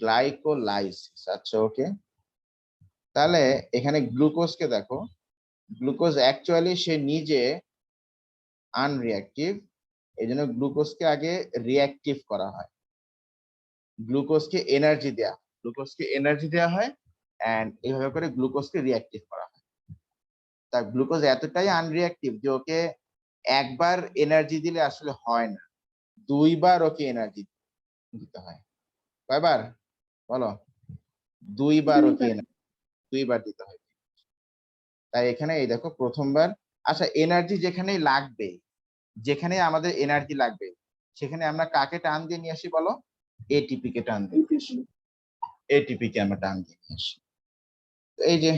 Glycolysis. আচ্ছা ওকে, তাহলে এখানে গ্লুকোজকে দেখো, গ্লুকোজ অ্যাকচুয়ালি সে নিজে আনরিঅ্যাক্টিভ, এই জন্য গ্লুকোজকে আগে রিঅ্যাক্টিভ করা হয়, গ্লুকোজকে এনার্জি দেওয়া, গ্লুকোজকে এনার্জি দেওয়া হয় এন্ড এইভাবে করে গ্লুকোজকে রিঅ্যাক্টিভ করা হয়। তা গ্লুকোজ এতটাই আনরিঅ্যাক্টিভ যে ওকে একবার এনার্জি দিলে আসলে হয় না, দুইবার ওকে এনার্জি দিতে হয়। কয়বার বলো? দুইবার ওকে দুইবার দিতে হয়। তাই এখানে এই দেখো প্রথমবার, আচ্ছা এনার্জি যেখানেই লাগবে, যেখানে আমাদের এনার্জি লাগবে সেখানে আমরা কাকে টান দিয়ে নিয়ে আসি বলো? এটিপি কে টান দিয়ে নিয়ে আসি, এটিপি কে আমরা টান দিয়ে নিয়ে আসি। এই যে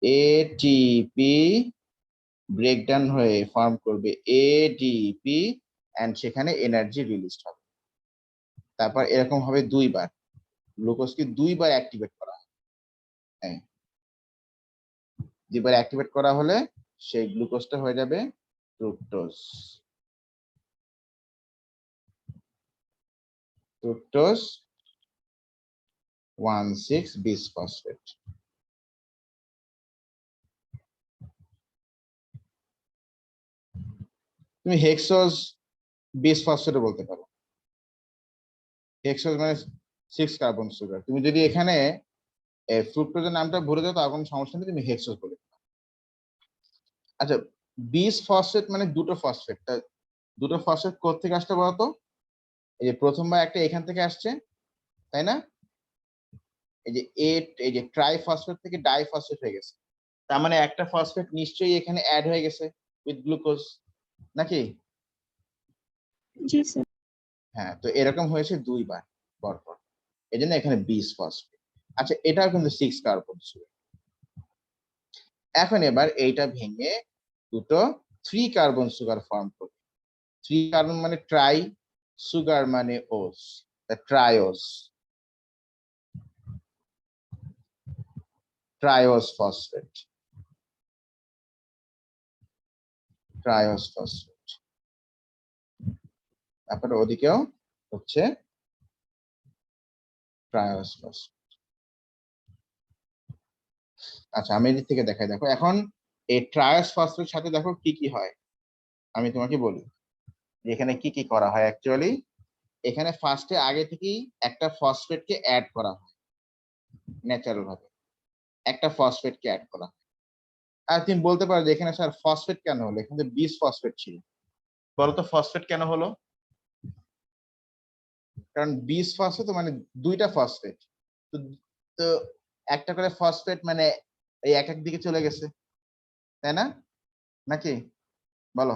এটিপি ব্রেকডাউন হয়ে ফর্ম করবে এডিপি এন্ড সেখানে এনার্জি রিলিজ হবে। তারপর এরকম হবে দুইবার, গ্লুকোজকে দুইবার অ্যাক্টিভেট করা হয়। দুইবার অ্যাক্টিভেট করা হলে সেই গ্লুকোজটা হয়ে যাবে ফ্রুক্টোজ। ফ্রুক্টোজ 1,6-বিসফসফেট। তুমি হেক্সোজ বিসফসফেটও বলতে পারো। হেক্সোজ মানে 6 কার্বন সুগার। তুমি যদি এখানে ফ্রুক্টোজের নামটা ভরে দাও তার কোনো সমস্যা নেই, তুমি হেক্সোজ বলে। আচ্ছা বিসফসফেট মানে দুটো ফসফেট, দুটো ফসফেট কোত্থেকে আসতে বলতো? এই যে প্রথমবার একটা এখান থেকে আসছে, তাই না? এই যে ট্রাইফসফেট থেকে ডাইফসফেট হয়ে গেছে, তার মানে একটা ফসফেট নিশ্চয়ই এখানে অ্যাড হয়ে গেছে উইথ গ্লুকোজ, নাকি? জি স্যার। হ্যাঁ, তো এরকম হয়েছে দুইবার পরপর, এই জন্য এখানে বিসফসফেট। আচ্ছা এটাও কিন্তু 6 কার্বন সুগার। এখন এবার এইটা ভেঙে দুটো 3 কার্বন সুগার ফর্ম করবে। 3 কার্বন মানে ট্রাই, সুগার মানে ose, triose, triose phosphate, triose phosphate. তারপরে ওদিকেও হচ্ছে ট্রায়োস ফসফেট। আচ্ছা আমি এদিক থেকে দেখাই, দেখো এখন এই ট্রায়োস ফসফেটের সাথে দেখো কি কি হয়, আমি তোমাকে বলি এখানে কি কি করা হয়। অ্যাকচুয়ালি এখানে ফার্স্টে আগে থেকেই একটা ফসফেটকে অ্যাড করা হয়, ন্যাচারাল ভাবে একটা ফসফেটকে অ্যাড করা হয়। আর তুমি বলতে পারো যে এখানে স্যার ফসফেট কেন হলো, এখানে বিস ফসফেট ছিল, বলতো ফসফেট কেন হলো? কারণ বিস ফসফেট মানে দুইটা ফসফেট, তো তো একটা করে ফসফেট মানে এই এক এক দিকে চলে গেছে, তাই না? নাকি বলো?